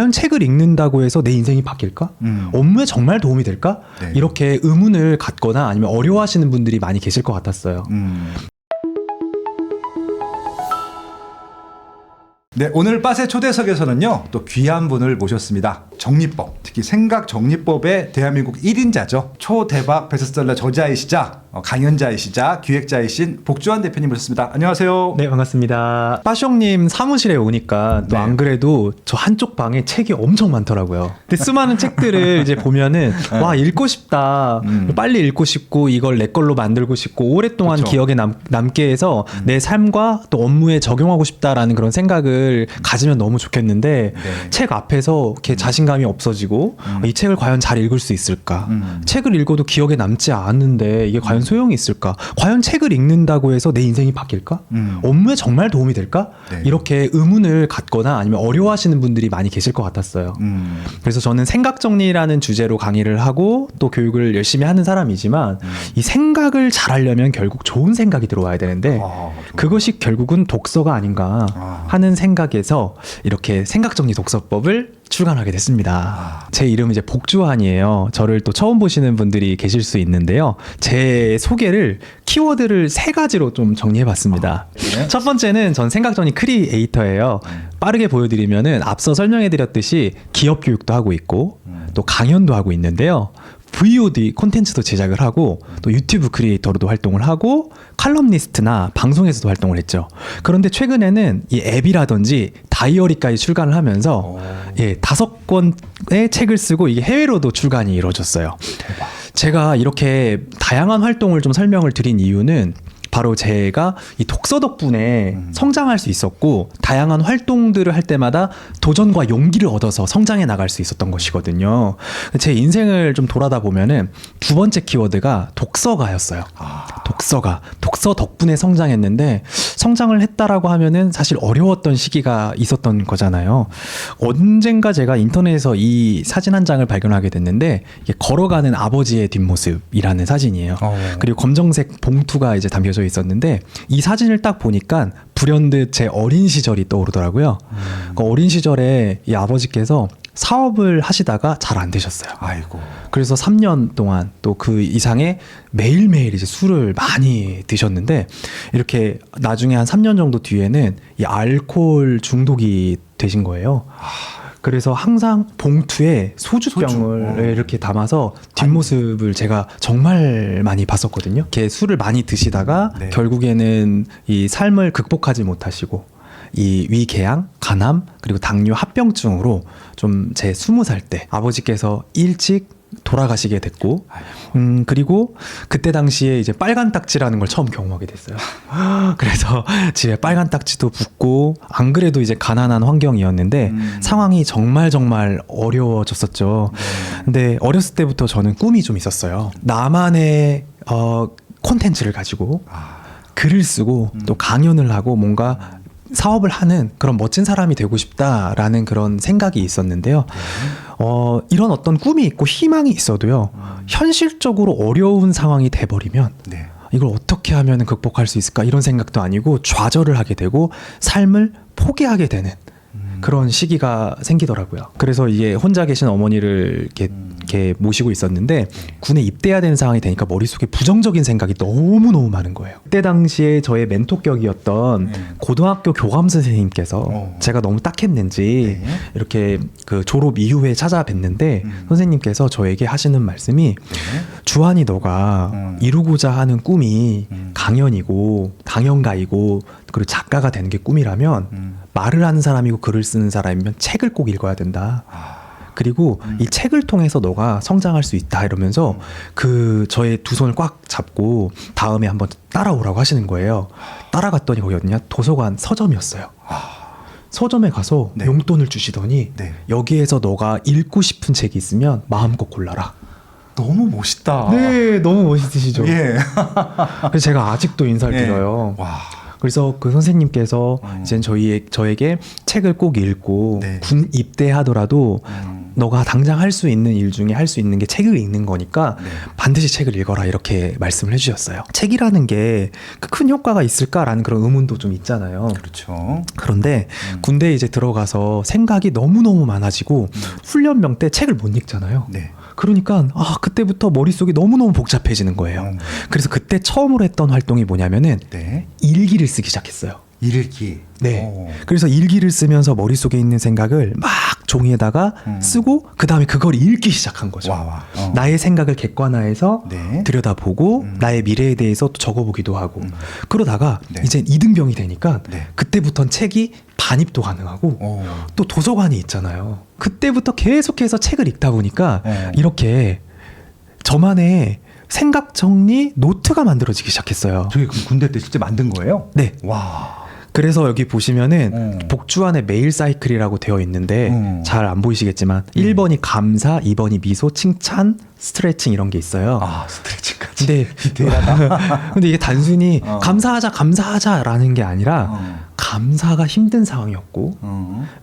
과연 책을 읽는다고 해서 내 인생이 바뀔까? 업무에 정말 도움이 될까? 네. 이렇게 의문을 갖거나 아니면 어려워하시는 분들이 많이 계실 것 같았어요. 네, 오늘 빠세 초대석에서는요 또 귀한 분을 모셨습니다. 정리법, 특히 생각 정리법의 대한민국 1인자죠. 초대박 베스트셀러 저자이시자 강연자이시자 기획자이신 복주환 대표님 모셨습니다. 안녕하세요. 네, 반갑습니다. 빠숑님 사무실에 오니까 또 안 그래도 저 한쪽 방에 책이 엄청 많더라고요. 근데 수많은 책들을 이제 보면은 와, 읽고 싶다. 빨리 읽고 싶고 이걸 내 걸로 만들고 싶고 오랫동안 그쵸. 기억에 남게 해서 내 삶과 또 업무에 적용하고 싶다라는 그런 생각을 가지면 너무 좋겠는데 네. 책 앞에서 이렇게 자신감이 없어지고 이 책을 과연 잘 읽을 수 있을까? 책을 읽어도 기억에 남지 않는데 이게 과연 소용이 있을까? 과연 책을 읽는다고 해서 내 인생이 바뀔까? 업무에 정말 도움이 될까? 네. 이렇게 의문을 갖거나 아니면 어려워하시는 분들이 많이 계실 것 같았어요. 그래서 저는 생각 정리라는 주제로 강의를 하고 또 교육을 열심히 하는 사람이지만 이 생각을 잘하려면 결국 좋은 생각이 들어와야 되는데 그것이 결국은 독서가 아닌가 하는 생각에서 이렇게 생각정리 독서법을 출간하게 됐습니다. 제 이름은 이제 복주환이에요. 저를 또 처음 보시는 분들이 계실 수 있는데요. 제 소개를 키워드를 3가지로 좀 정리해봤습니다. 네. 첫 번째는 전 생각정리 크리에이터예요. 빠르게 보여드리면은 앞서 설명해드렸듯이 기업 교육도 하고 있고 또 강연도 하고 있는데요. VOD 콘텐츠도 제작을 하고 또 유튜브 크리에이터로도 활동을 하고 칼럼니스트나 방송에서도 활동을 했죠. 그런데 최근에는 이 앱이라든지 다이어리까지 출간을 하면서 5권의 책을 쓰고 이게 해외로도 출간이 이루어졌어요. 대박. 제가 이렇게 다양한 활동을 좀 설명을 드린 이유는 바로 제가 이 독서 덕분에 성장할 수 있었고 다양한 활동들을 할 때마다 도전과 용기를 얻어서 성장해 나갈 수 있었던 것이거든요. 제 인생을 좀 돌아다 보면은 2번째 키워드가 독서가였어요. 독서 덕분에 성장했는데 성장을 했다라고 하면은 사실 어려웠던 시기가 있었던 거잖아요. 언젠가 제가 인터넷에서 이 사진 한 장을 발견하게 됐는데 이게 걸어가는 아버지의 뒷모습이라는 사진이에요. 그리고 검정색 봉투가 이제 담겨져 있었는데 이 사진을 딱 보니까 불현듯 제 어린 시절이 떠오르더라고요. 그 어린 시절에 이 아버지께서 사업을 하시다가 잘 안 되셨어요. 아이고. 그래서 3년 동안 또 그 이상의 매일매일 이제 술을 많이 드셨는데 이렇게 나중에 한 3년 정도 뒤에는 이 알코올 중독이 되신 거예요. 그래서 항상 봉투에 소주병을 이렇게 담아서 뒷모습을 제가 정말 많이 봤었거든요. 이렇게 술을 많이 드시다가 네. 결국에는 이 삶을 극복하지 못하시고 이 위궤양, 간암, 그리고 당뇨 합병증으로 좀 제 20살 때 아버지께서 일찍 돌아가시게 됐고, 그리고 그때 당시에 이제 빨간 딱지라는 걸 처음 경험하게 됐어요. 그래서 집에 빨간 딱지도 붙고, 안 그래도 이제 가난한 환경이었는데 상황이 정말 어려워졌었죠. 근데 어렸을 때부터 저는 꿈이 좀 있었어요. 나만의 콘텐츠를 가지고 글을 쓰고 또 강연을 하고 뭔가 사업을 하는 그런 멋진 사람이 되고 싶다라는 그런 생각이 있었는데요. 이런 어떤 꿈이 있고 희망이 있어도요. 현실적으로 어려운 상황이 돼버리면 이걸 어떻게 하면 극복할 수 있을까 이런 생각도 아니고 좌절을 하게 되고 삶을 포기하게 되는 그런 시기가 생기더라고요. 그래서 이게 혼자 계신 어머니를 이렇게 모시고 있었는데 군에 입대해야 되는 상황이 되니까 머릿속에 부정적인 생각이 너무너무 많은 거예요. 그때 당시에 저의 멘토격이었던 고등학교 교감 선생님께서 제가 너무 딱했는지 이렇게 그 졸업 이후에 찾아뵀는데 선생님께서 저에게 하시는 말씀이 주환이 너가 이루고자 하는 꿈이 강연이고 강연가이고 그리고 작가가 되는 게 꿈이라면 말을 하는 사람이고 글을 쓰는 사람이면 책을 꼭 읽어야 된다. 그리고 이 책을 통해서 너가 성장할 수 있다 이러면서 그 저의 두 손을 꽉 잡고 다음에 한번 따라오라고 하시는 거예요. 따라갔더니 거기 어디냐? 도서관 서점이었어요. 서점에 가서 용돈을 주시더니 여기에서 너가 읽고 싶은 책이 있으면 마음껏 골라라. 너무 멋있다. 네, 너무 멋있으시죠. 예. 그래서 제가 아직도 인사를 드려요. 와. 그래서 그 선생님께서 이제 저에게 책을 꼭 읽고 군 입대하더라도 너가 당장 할 수 있는 일 중에 할 수 있는 게 책을 읽는 거니까 네. 반드시 책을 읽어라 이렇게 말씀을 해주셨어요. 책이라는 게 큰 효과가 있을까라는 그런 의문도 좀 있잖아요. 그렇죠. 그런데 군대에 이제 들어가서 생각이 너무너무 많아지고 훈련병 때 책을 못 읽잖아요. 네. 그러니까 그때부터 머릿속이 너무너무 복잡해지는 거예요. 그래서 그때 처음으로 했던 활동이 뭐냐면은 네. 일기를 쓰기 시작했어요. 일기. 네. 오. 그래서 일기를 쓰면서 머릿속에 있는 생각을 막 종이에다가 쓰고 그 다음에 그걸 읽기 시작한 거죠. 와. 나의 생각을 객관화해서 네. 들여다보고 나의 미래에 대해서 또 적어보기도 하고 그러다가 네. 이제 이등병이 되니까 네. 그때부터는 책이 반입도 가능하고 오. 또 도서관이 있잖아요. 그때부터 계속해서 책을 읽다 보니까 이렇게 저만의 생각 정리 노트가 만들어지기 시작했어요. 저게 그럼 군대 때 실제 만든 거예요? 네. 와. 그래서 여기 보시면은 복주 안에 메일 사이클이라고 되어 있는데 잘 안 보이시겠지만 1번이 감사, 2번이 미소, 칭찬, 스트레칭 이런 게 있어요. 아, 스트레칭까지. 근데 디테일하다. 근데 이게 단순히 감사하자라는 게 아니라 감사가 힘든 상황이었고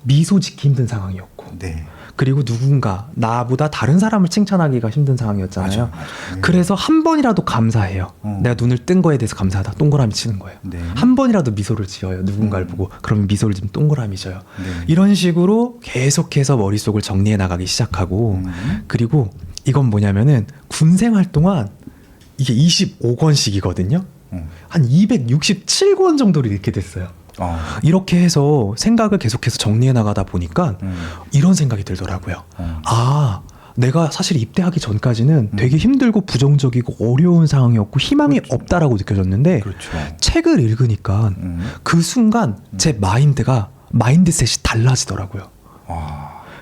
미소 짓기 힘든 상황이었고 네. 그리고 누군가 나보다 다른 사람을 칭찬하기가 힘든 상황이었잖아요. 맞아. 그래서 한 번이라도 감사해요. 내가 눈을 뜬 거에 대해서 감사하다. 동그라미 치는 거예요. 네. 한 번이라도 미소를 지어요. 누군가를 보고 그러면 미소를 지으면 동그라미 져요. 네. 이런 식으로 계속해서 머릿속을 정리해 나가기 시작하고 그리고 이건 뭐냐면은 군생활 동안 이게 25권씩이거든요. 한 267권 정도를 읽게 됐어요. 이렇게 해서 생각을 계속해서 정리해 나가다 보니까 이런 생각이 들더라고요. 내가 사실 입대하기 전까지는 되게 힘들고 부정적이고 어려운 상황이었고 희망이 없다라고 느껴졌는데 그렇죠. 책을 읽으니까 그 순간 제 마인드셋이 달라지더라고요.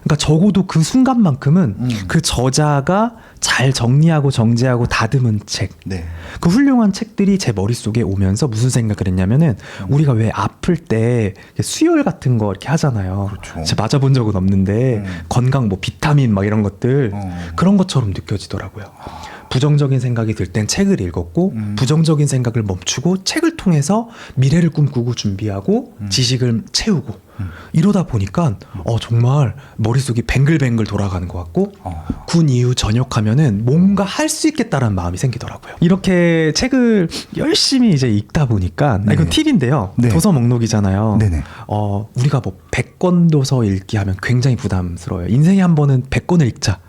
그러니까 적어도 그 순간만큼은 그 저자가 잘 정리하고 정제하고 다듬은 책, 네. 그 훌륭한 책들이 제 머릿속에 오면서 무슨 생각을 했냐면은 우리가 왜 아플 때 수혈 같은 거 이렇게 하잖아요. 그렇죠. 제가 맞아본 적은 없는데 건강 뭐 비타민 막 이런 것들 그런 것처럼 느껴지더라고요. 부정적인 생각이 들 땐 책을 읽었고 부정적인 생각을 멈추고 책을 통해서 미래를 꿈꾸고 준비하고 지식을 채우고 이러다 보니까 정말 머릿속이 뱅글뱅글 돌아가는 것 같고 군 이후 전역하면은 뭔가 할 수 있겠다라는 마음이 생기더라고요. 이렇게 책을 열심히 이제 읽다 보니까 이건 팁인데요. 네. 도서 목록이잖아요. 네네. 우리가 뭐 100권 도서 읽기 하면 굉장히 부담스러워요. 인생에 한 번은 100권을 읽자.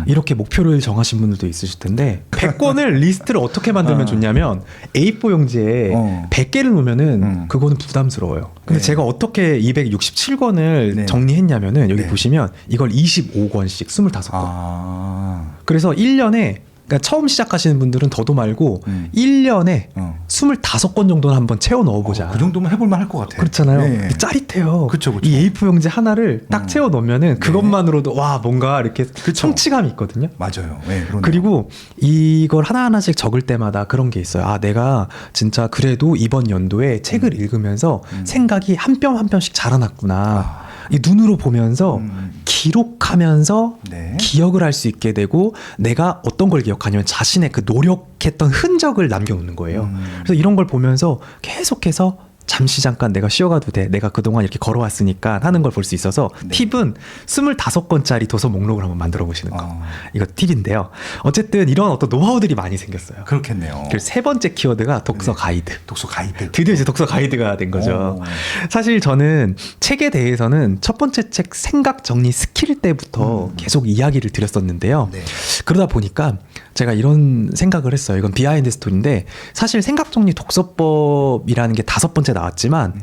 이렇게 목표를 정하신 분들도 있으실 텐데 100권을 리스트를 어떻게 만들면 좋냐면 A4 용지에 100개를 놓으면은 그거는 부담스러워요. 근데 네. 제가 어떻게 267권을 네. 정리했냐면은 여기 네. 보시면 이걸 25권씩 25권. 그래서 1년에 그러니까 처음 시작하시는 분들은 더도 말고 1년에 25권 정도는 한번 채워 넣어보자. 그 정도면 해볼만 할 것 같아요. 그렇잖아요. 네. 짜릿해요. 그쵸. 이 A4 용지 하나를 딱 채워 넣으면은 그것만으로도 와 뭔가 이렇게 성취감이 있거든요. 맞아요. 네, 그러네요. 그리고 이걸 하나하나씩 적을 때마다 그런 게 있어요. 내가 진짜 그래도 이번 연도에 책을 읽으면서 생각이 한 뼘 한 뼘씩 자라났구나. 이 눈으로 보면서 기록하면서 네. 기억을 할 수 있게 되고 내가 어떤 걸 기억하냐면 자신의 그 노력했던 흔적을 남겨놓는 거예요. 그래서 이런 걸 보면서 계속해서 잠시 잠깐 내가 쉬어가도 돼. 내가 그동안 이렇게 걸어왔으니까 하는 걸 볼 수 있어서 팁은 25권짜리 도서 목록을 한번 만들어 보시는 거. 이거 팁인데요. 어쨌든 이런 어떤 노하우들이 많이 생겼어요. 그렇겠네요. 그리고 세 번째 키워드가 독서 가이드. 독서 가이드. 드디어 이제 독서 가이드가 된 거죠. 사실 저는 책에 대해서는 첫 번째 책 생각 정리 스킬 때부터 계속 이야기를 드렸었는데요. 네. 그러다 보니까 제가 이런 생각을 했어요. 이건 비하인드 스토리인데 사실 생각 정리 독서법이라는 게 5번째 나왔지만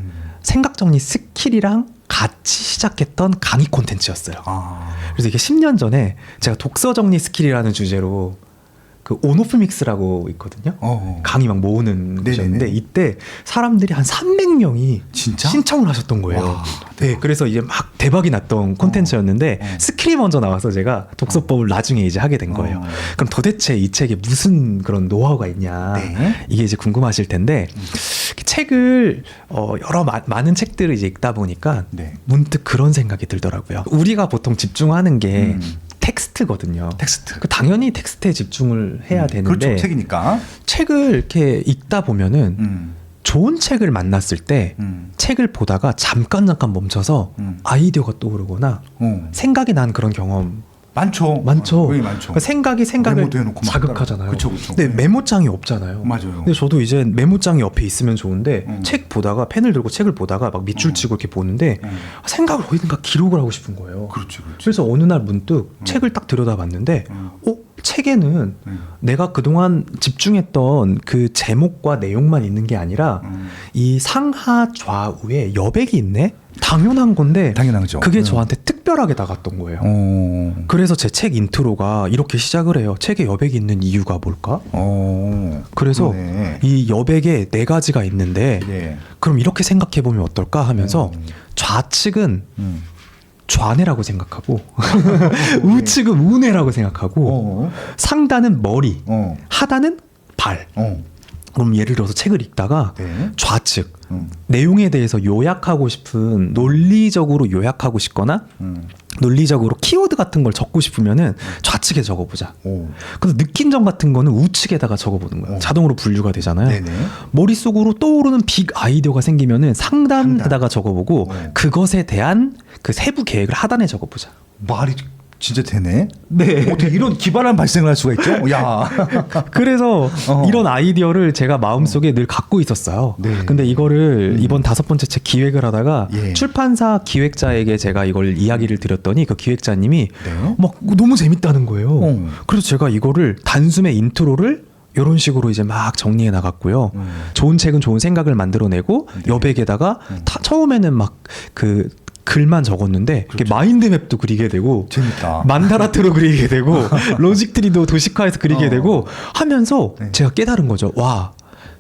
생각 정리 스킬이랑 같이 시작했던 강의 콘텐츠였어요. 그래서 이게 10년 전에 제가 독서 정리 스킬이라는 주제로 그 온오프 믹스라고 있거든요. 강의 막 모으는 곳이었는데 이때 사람들이 한 300명이 진짜? 신청을 하셨던 거예요. 와, 네, 그래서 이제 막 대박이 났던 콘텐츠였는데 스킬이 먼저 나와서 제가 독서법을 나중에 이제 하게 된 거예요. 그럼 도대체 이 책에 무슨 그런 노하우가 있냐 네. 이게 이제 궁금하실 텐데 책을 여러 많은 책들을 이제 읽다 보니까 네. 문득 그런 생각이 들더라고요. 우리가 보통 집중하는 게 텍스트거든요. 텍스트. 당연히 텍스트에 집중을 해야 되는데 그렇죠. 책이니까. 책을 이렇게 읽다 보면은 좋은 책을 만났을 때 책을 보다가 잠깐 멈춰서 아이디어가 떠오르거나 생각이 난 그런 경험 많죠. 많죠. 굉장히 많죠. 그러니까 생각이 생각을 메모도 해놓고 막 자극하잖아요. 그쵸, 그쵸. 근데 네. 메모장이 없잖아요. 맞아요. 근데 저도 이제 메모장이 옆에 있으면 좋은데 책 보다가 펜을 들고 책을 보다가 막 밑줄 치고 이렇게 보는데 생각을 어디든가 기록을 하고 싶은 거예요. 그렇지, 그렇지. 그래서 어느 날 문득 책을 딱 들여다봤는데 책에는 내가 그동안 집중했던 그 제목과 내용만 있는 게 아니라 이 상하 좌우에 여백이 있네? 당연한 건데 당연하죠. 그게 저한테 특별하게 다가왔던 거예요. 그래서 제 책 인트로가 이렇게 시작을 해요. 책에 여백이 있는 이유가 뭘까? 그래서 그러네. 이 여백에 네 가지가 있는데 예. 그럼 이렇게 생각해 보면 어떨까 하면서 좌측은 좌뇌라고 생각하고 우측은 우뇌라고 생각하고 상단은 머리, 하단은 발. 그럼 예를 들어서 책을 읽다가 네. 좌측 내용에 대해서 요약하고 싶은 논리적으로 요약하고 싶거나 논리적으로 키워드 같은 걸 적고 싶으면은 좌측에 적어보자. 그래서 느낀 점 같은 거는 우측에다가 적어보는 거예요. 자동으로 분류가 되잖아요. 네네. 머릿속으로 떠오르는 빅 아이디어가 생기면은 상단에다가 적어보고 그것에 대한 그 세부 계획을 하단에 적어보자. 말이 진짜 되네. 네. 어떻게 이런 기발한 발생을 할 수가 있죠? 야. 그래서 이런 아이디어를 제가 마음속에 늘 갖고 있었어요. 네. 근데 이거를 이번 5번째 책 기획을 하다가 예. 출판사 기획자에게 제가 이걸 이야기를 드렸더니 그 기획자님이 네. 막 너무 재밌다는 거예요. 그래서 제가 이거를 단숨에 인트로를 이런 식으로 이제 막 정리해 나갔고요. 좋은 책은 좋은 생각을 만들어내고 여백에다가 처음에는 막 그 글만 적었는데 이렇게 마인드맵도 그리게 되고 재밌다. 만다라트로 그리게 되고 로직트리도 도식화해서 그리게 되고 하면서 네. 제가 깨달은 거죠. 와,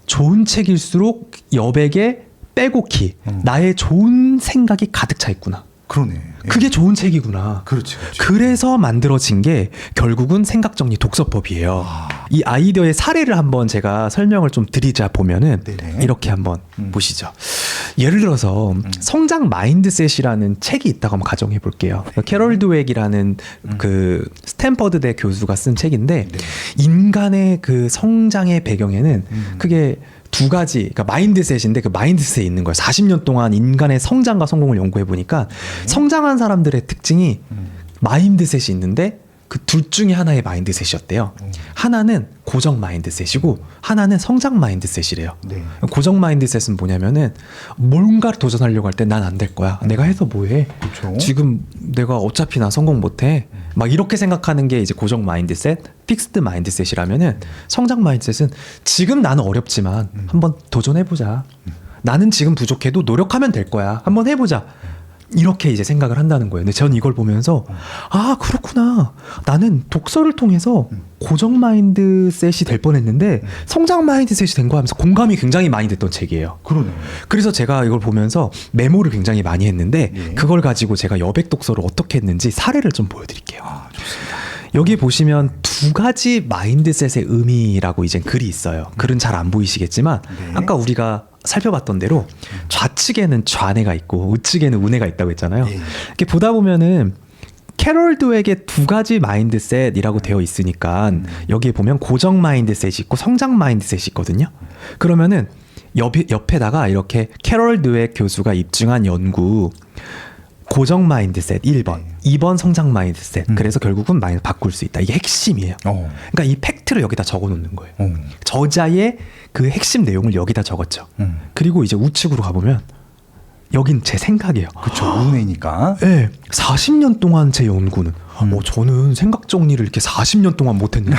좋은 책일수록 여백에 빼곡히 나의 좋은 생각이 가득 차 있구나. 그러네. 예. 그게 좋은 책이구나. 그렇지, 그렇지. 그래서 만들어진 게 결국은 생각정리 독서법이에요. 이 아이디어의 사례를 한번 제가 설명을 좀 드리자 보면은 네네. 이렇게 한번 보시죠. 예를 들어서 성장 마인드셋이라는 책이 있다고 한번 가정해 볼게요. 캐롤 드웩이라는 그 스탠퍼드대 교수가 쓴 책인데 네. 인간의 그 성장의 배경에는 그게 두 가지, 그러니까 마인드셋인데 그 마인드셋에 있는 거예요. 40년 동안 인간의 성장과 성공을 연구해 보니까 성장한 사람들의 특징이 마인드셋이 있는데 그 둘 중에 하나의 마인드셋이었대요. 하나는 고정 마인드셋이고 하나는 성장 마인드셋이래요. 네. 고정 마인드셋은 뭐냐면은 뭔가를 도전하려고 할 때 난 안 될 거야. 내가 해서 뭐해? 그쵸. 지금 내가 어차피 나 성공 못해. 막 이렇게 생각하는 게 이제 고정 마인드셋, 픽스드 마인드셋이라면은 성장 마인드셋은 지금 나는 어렵지만 한번 도전해보자. 나는 지금 부족해도 노력하면 될 거야. 한번 해보자. 이렇게 이제 생각을 한다는 거예요. 근데 전 이걸 보면서 아, 그렇구나. 나는 독서를 통해서 고정 마인드셋이 될 뻔했는데 성장 마인드셋이 된 거 하면서 공감이 굉장히 많이 됐던 책이에요. 그러네. 그래서 제가 이걸 보면서 메모를 굉장히 많이 했는데 예. 그걸 가지고 제가 여백 독서를 어떻게 했는지 사례를 좀 보여드릴게요. 좋습니다. 여기 보시면 두 가지 마인드셋의 의미라고 이제 글이 있어요. 글은 잘 안 보이시겠지만 네. 아까 우리가 살펴봤던 대로 좌측에는 좌뇌가 있고 우측에는 우뇌가 있다고 했잖아요. 예. 이렇게 보다 보면은 캐롤 드웩의 두 가지 마인드셋이라고 되어 있으니까 여기에 보면 고정 마인드셋이 있고 성장 마인드셋이 있거든요. 그러면은 옆에다가 이렇게 캐롤 드웩 교수가 입증한 연구 고정 마인드셋 1번, 2번 성장 마인드셋. 그래서 결국은 마인드 바꿀 수 있다. 이게 핵심이에요. 그러니까 이 팩트를 여기다 적어 놓는 거예요. 저자의 그 핵심 내용을 여기다 적었죠. 그리고 이제 우측으로 가보면 여긴 제 생각이에요. 그렇죠. 우네니까. 네, 40년 동안 제 연구는 저는 생각 정리를 이렇게 40년 동안 못했는데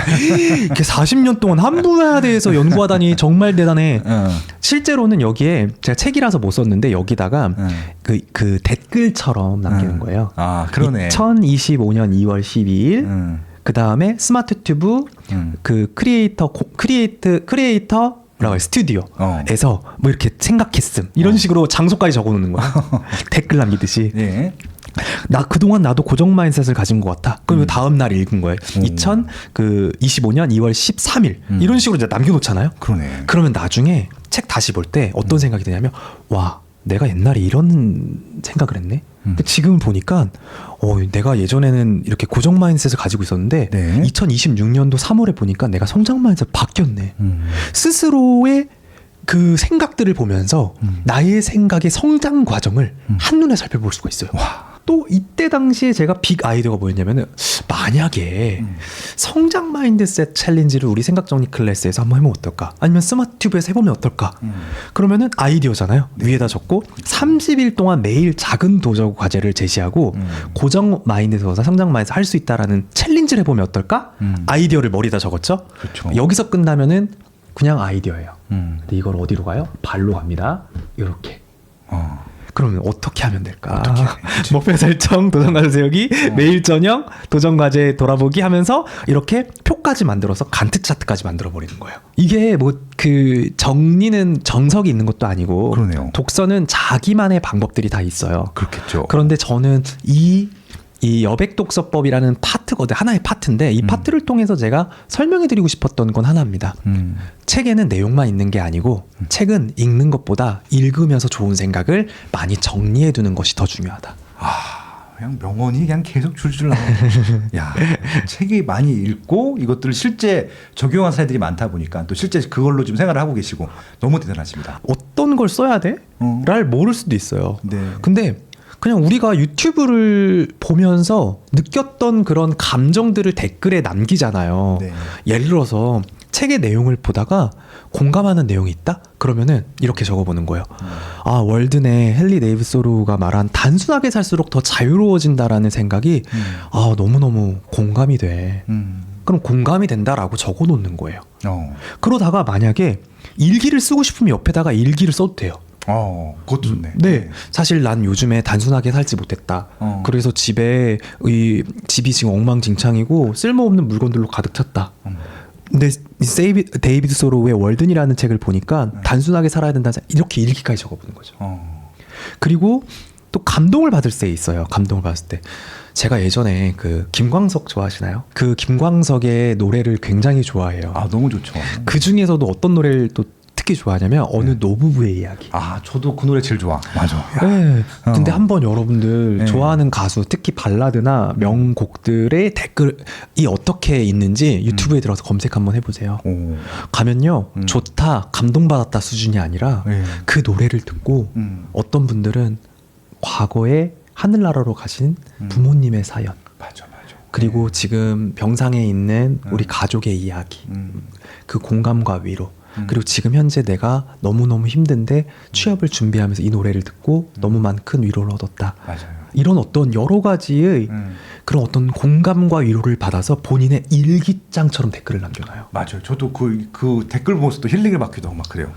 이렇게 40년 동안 한 분야에 대해서 연구하다니 정말 대단해. 실제로는 여기에 제가 책이라서 못 썼는데 여기다가 그 댓글처럼 남기는 거예요. 아, 그러네. 2025년 2월 12일 그 다음에 스마트 튜브 그 크리에이터 라고 스튜디오에서 뭐 이렇게 생각했음 이런 식으로 장소까지 적어놓는 거야. 댓글 남기듯이. 예. 나 그동안 나도 고정 마인드셋을 가진 것 같아. 그럼 다음 날 읽은 거예요. 2025년 2월 13일 이런 식으로 이제 남겨놓잖아요. 그러네. 그러면 나중에 책 다시 볼 때 어떤 생각이 드냐면 와, 내가 옛날에 이런 생각을 했네. 근데 지금 보니까 내가 예전에는 이렇게 고정 마인드셋을 가지고 있었는데 네. 2026년도 3월에 보니까 내가 성장 마인드셋 바뀌었네. 스스로의 그 생각들을 보면서 나의 생각의 성장 과정을 한눈에 살펴볼 수가 있어요. 와. 또 이때 당시에 제가 빅 아이디어가 뭐였냐면은 만약에 성장 마인드셋 챌린지를 우리 생각 정리 클래스에서 한번 해보면 어떨까? 아니면 스마트튜브에서 해보면 어떨까? 그러면은 아이디어잖아요. 위에다 적고 30일 동안 매일 작은 도전 과제를 제시하고 고정 마인드에서 성장 마인드에서 할 수 있다라는 챌린지를 해보면 어떨까? 아이디어를 머리에다 적었죠. 그렇죠. 여기서 끝나면은 그냥 아이디어예요. 음. 근데 이걸 어디로 가요? 발로 갑니다. 이렇게. 어. 그러면 어떻게 하면 될까? 어떻게? 목표 설정, 도전 과제 세우기, 매일 저녁 도전 과제 돌아보기 하면서 이렇게 표까지 만들어서 간트 차트까지 만들어 버리는 거예요. 이게 뭐 그 정리는 정석이 있는 것도 아니고 그러네요. 독서는 자기만의 방법들이 다 있어요. 그렇겠죠. 그런데 저는 이 여백 독서법이라는 파트거든. 하나의 파트인데 이 파트를 통해서 제가 설명해 드리고 싶었던 건 하나입니다. 책에는 내용만 있는 게 아니고 책은 읽는 것보다 읽으면서 좋은 생각을 많이 정리해 두는 것이 더 중요하다. 그냥 명언이 그냥 계속 줄줄 나오네. 야, 책이 많이 읽고 이것들을 실제 적용한 사례들이 많다 보니까 또 실제 그걸로 좀 생활을 하고 계시고 너무 대단하십니다. 어떤 걸 써야 돼? 를 모를 수도 있어요. 네. 근데 그냥 우리가 유튜브를 보면서 느꼈던 그런 감정들을 댓글에 남기잖아요. 네. 예를 들어서 책의 내용을 보다가 공감하는 내용이 있다? 그러면은 이렇게 적어보는 거예요. 아, 월든의 헨리 데이비드 소로우가 말한 단순하게 살수록 더 자유로워진다라는 생각이 너무너무 공감이 돼. 그럼 공감이 된다라고 적어놓는 거예요. 그러다가 만약에 일기를 쓰고 싶으면 옆에다가 일기를 써도 돼요. 그것도 좋네. 네, 사실 난 요즘에 단순하게 살지 못했다. 그래서 집이 지금 엉망진창이고 쓸모없는 물건들로 가득 찼다. 근데 데이비드 소로우의 월든이라는 책을 보니까 단순하게 살아야 된다. 이렇게 일기까지 적어보는 거죠. 그리고 또 감동을 받을 때 있어요. 감동을 받을 때 제가 예전에 그 김광석 좋아하시나요? 그 김광석의 노래를 굉장히 좋아해요. 너무 좋죠. 그 중에서도 어떤 노래를 또 특히 좋아하냐면 어느 노부부의 이야기. 저도 그 노래 제일 좋아. 맞아. 네. 근데 한번 여러분들 네. 좋아하는 가수 특히 발라드나 명곡들의 댓글이 어떻게 있는지 유튜브에 들어가서 검색 한번 해보세요. 가면요 좋다 감동받았다 수준이 아니라 네. 그 노래를 듣고 어떤 분들은 과거에 하늘나라로 가신 부모님의 사연 맞아. 그리고 지금 병상에 있는 우리 가족의 이야기 그 공감과 위로 그리고 지금 현재 내가 너무너무 힘든데 취업을 준비하면서 이 노래를 듣고 너무만 큰 위로를 얻었다. 맞아요. 이런 어떤 여러 가지의 그런 어떤 공감과 위로를 받아서 본인의 일기장처럼 댓글을 남겨놔요. 맞아요. 저도 그 댓글 보면서 또 힐링을 받기도 하고 막 그래요.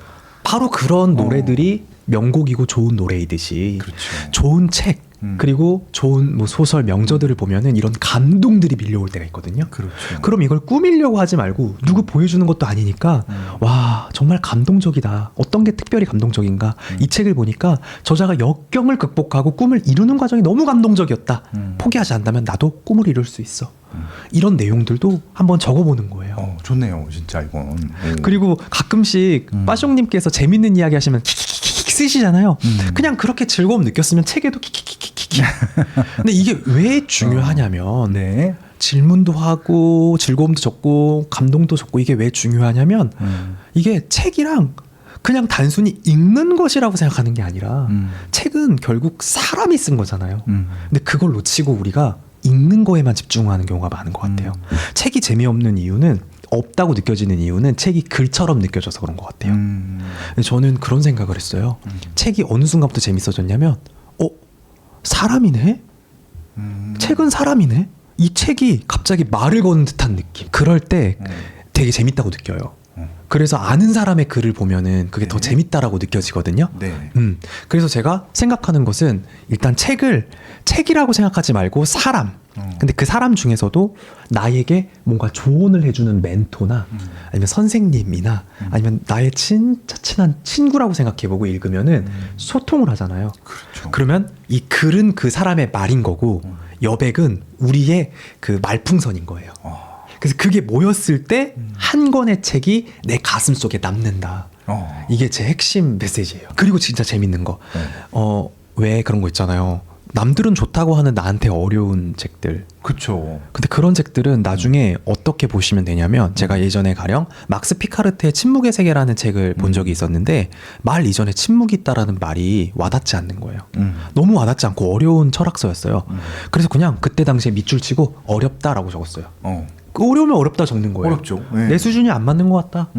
바로 그런 노래들이 명곡이고 좋은 노래이듯이 그렇죠. 좋은 책 그리고 좋은 뭐 소설 명저들을 보면은 이런 감동들이 밀려올 때가 있거든요. 그렇죠. 그럼 이걸 꾸미려고 하지 말고 누구 보여주는 것도 아니니까 와 정말 감동적이다. 어떤 게 특별히 감동적인가? 이 책을 보니까 저자가 역경을 극복하고 꿈을 이루는 과정이 너무 감동적이었다. 포기하지 않는다면 나도 꿈을 이룰 수 있어. 이런 내용들도 한번 적어보는 거예요. 좋네요, 진짜 이건. 그리고 가끔씩 빠숑님께서 재밌는 이야기 하시면 킥킥킥킥 쓰시잖아요. 그냥 그렇게 즐거움 느꼈으면 책에도 킥킥킥킥. 근데 이게 왜 중요하냐면 네. 질문도 하고 즐거움도 적고 감동도 적고 이게 왜 중요하냐면 이게 책이랑 그냥 단순히 읽는 것이라고 생각하는 게 아니라 책은 결국 사람이 쓴 거잖아요. 근데 그걸 놓치고 우리가 읽는 거에만 집중하는 경우가 많은 것 같아요. 책이 재미없는 이유는 없다고 느껴지는 이유는 책이 글처럼 느껴져서 그런 것 같아요. 근데 저는 그런 생각을 했어요. 책이 어느 순간부터 재밌어졌냐면 사람이네? 책은 사람이네? 이 책이 갑자기 말을 거는 듯한 느낌. 그럴 때 되게 재밌다고 느껴요. 그래서 아는 사람의 글을 보면은 그게 더 재밌다라고 느껴지거든요. 네. 그래서 제가 생각하는 것은 일단 책을 책이라고 생각하지 말고 사람. 근데 그 사람 중에서도 나에게 뭔가 조언을 해주는 멘토나 아니면 선생님이나 아니면 나의 진짜 친한 친구라고 생각해보고 읽으면은 소통을 하잖아요. 그렇죠. 그러면 이 글은 그 사람의 말인 거고 여백은 우리의 그 말풍선인 거예요. 그래서 그게 모였을 때 한 권의 책이 내 가슴 속에 남는다. 이게 제 핵심 메시지예요. 그리고 진짜 재밌는 거. 왜 그런 거 있잖아요. 남들은 좋다고 하는 나한테 어려운 책들. 그쵸. 근데 그런 책들은 나중에 어떻게 보시면 되냐면 제가 예전에 가령 막스 피카르트의 침묵의 세계라는 책을 본 적이 있었는데 말 이전에 침묵이 있다라는 말이 와닿지 않는 거예요. 너무 와닿지 않고 어려운 철학서였어요. 그래서 그냥 그때 당시에 밑줄 치고 어렵다라고 적었어요. 그 어려우면 어렵다 적는 거예요. 어렵죠. 네. 내 수준이 안 맞는 것 같다.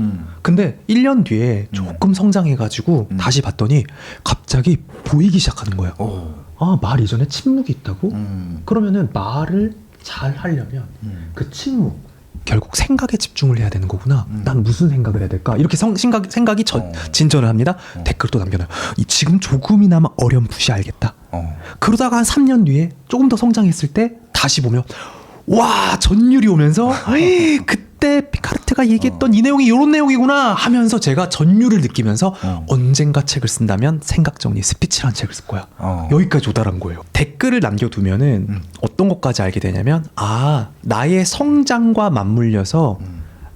근데 1년 뒤에 조금 성장해가지고 다시 봤더니 갑자기 보이기 시작하는 거예요. 아, 말 이전에 침묵이 있다고? 그러면은 말을 잘 하려면 그 침묵, 결국 생각에 집중을 해야 되는 거구나. 난 무슨 생각을 해야 될까? 이렇게 생각이 진전을 합니다. 댓글 또 남겨놔요. 지금 조금이나마 어렴풋이 알겠다. 그러다가 한 3년 뒤에 조금 더 성장했을 때 다시 보면 와, 전율이 오면서 그때 피카르트가 얘기했던 이 내용이 이런 내용이구나 하면서 제가 전율을 느끼면서 언젠가 책을 쓴다면 생각정리 스피치라는 책을 쓸 거야. 여기까지 조달한 거예요. 댓글을 남겨두면은 어떤 것까지 알게 되냐면 아, 나의 성장과 맞물려서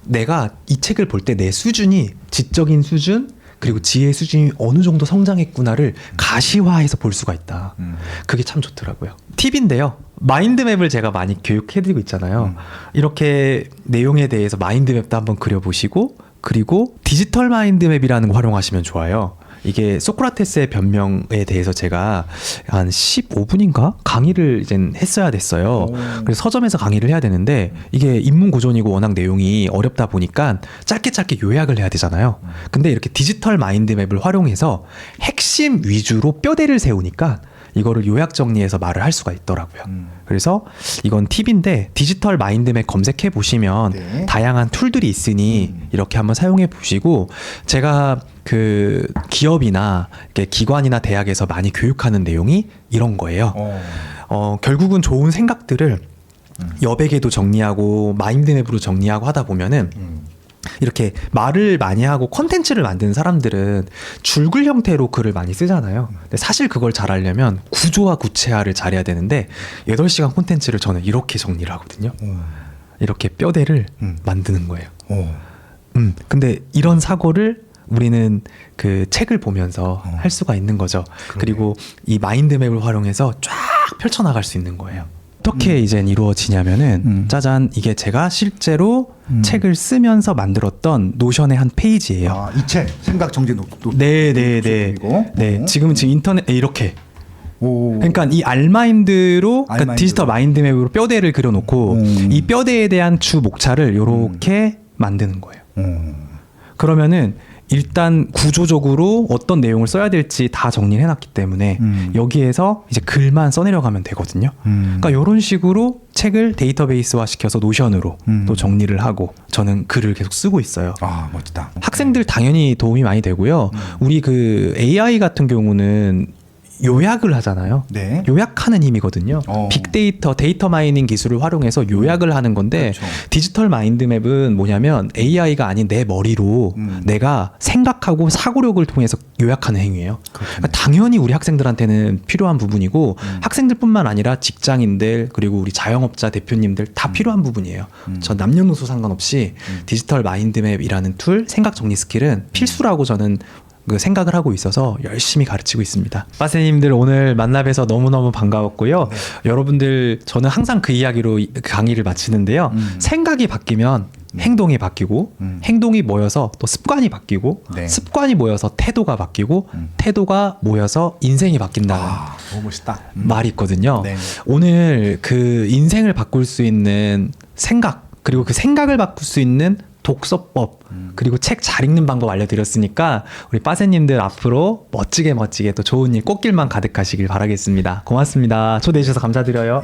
내가 이 책을 볼 때 내 수준이 지적인 수준 그리고 지혜 수준이 어느 정도 성장했구나를 가시화해서 볼 수가 있다. 그게 참 좋더라고요. 팁인데요. 마인드맵을 제가 많이 교육해드리고 있잖아요. 이렇게 내용에 대해서 마인드맵도 한번 그려보시고 그리고 디지털 마인드맵이라는 거 활용하시면 좋아요. 이게 소크라테스의 변명에 대해서 제가 한 15분인가 강의를 이제 했어야 됐어요. 그래서 서점에서 강의를 해야 되는데 이게 인문 고전이고 워낙 내용이 어렵다 보니까 짧게 요약을 해야 되잖아요. 근데 이렇게 디지털 마인드맵을 활용해서 핵심 위주로 뼈대를 세우니까 이거를 요약 정리해서 말을 할 수가 있더라고요. 그래서 이건 팁인데 디지털 마인드맵 검색해 보시면 네. 다양한 툴들이 있으니 이렇게 한번 사용해 보시고 제가 그 기업이나 이렇게 기관이나 대학에서 많이 교육하는 내용이 이런 거예요. 결국은 좋은 생각들을 여백에도 정리하고 마인드맵으로 정리하고 하다 보면은 이렇게 말을 많이 하고 컨텐츠를 만드는 사람들은 줄글 형태로 글을 많이 쓰잖아요. 근데 사실 그걸 잘하려면 구조화 구체화를 잘해야 되는데 8시간 콘텐츠를 저는 이렇게 정리를 하거든요. 이렇게 뼈대를 만드는 거예요. 근데 이런 사고를 우리는 그 책을 보면서 할 수가 있는 거죠. 그리고 이 마인드맵을 활용해서 쫙 펼쳐나갈 수 있는 거예요. 어떻게 이제 이루어지냐면은 짜잔, 이게 제가 실제로 책을 쓰면서 만들었던 노션의 한 페이지예요. 아, 이 책 생각 정지 네네네. 네, 지금 인터넷에 이렇게. 오. 그러니까 이 알마인드로 그러니까 알마인드로. 디지털 마인드맵으로 뼈대를 그려놓고 이 뼈대에 대한 주 목차를 이렇게 만드는 거예요. 그러면은 일단 구조적으로 어떤 내용을 써야 될지 다 정리를 해놨기 때문에 여기에서 이제 글만 써내려가면 되거든요. 그러니까 이런 식으로 책을 데이터베이스화 시켜서 노션으로 또 정리를 하고 저는 글을 계속 쓰고 있어요. 아, 멋지다. 학생들 당연히 도움이 많이 되고요. 우리 그 AI 같은 경우는 요약을 하잖아요. 네. 요약하는 힘이거든요. 빅데이터, 데이터 마이닝 기술을 활용해서 요약을 하는 건데 그렇죠. 디지털 마인드맵은 뭐냐면 AI가 아닌 내 머리로 내가 생각하고 사고력을 통해서 요약하는 행위예요. 그러니까 당연히 우리 학생들한테는 필요한 부분이고 학생들뿐만 아니라 직장인들 그리고 우리 자영업자 대표님들 다 필요한 부분이에요. 전 남녀노소 상관없이 디지털 마인드맵이라는 툴, 생각 정리 스킬은 필수라고 저는 그 생각을 하고 있어서 열심히 가르치고 있습니다. 빠세님들 오늘 만나 뵈서 너무너무 반가웠고요. 네. 여러분들 저는 항상 그 이야기로 강의를 마치는데요. 생각이 바뀌면 행동이 바뀌고 행동이 모여서 또 습관이 바뀌고 네. 습관이 모여서 태도가 바뀌고 태도가 모여서 인생이 바뀐다는 아, 너무 멋있다. 말이 있거든요. 네. 오늘 그 인생을 바꿀 수 있는 생각 그리고 그 생각을 바꿀 수 있는 독서법 그리고 책 잘 읽는 방법 알려드렸으니까 우리 빠세님들 앞으로 멋지게 또 좋은 일 꽃길만 가득하시길 바라겠습니다. 고맙습니다. 초대해 주셔서 감사드려요.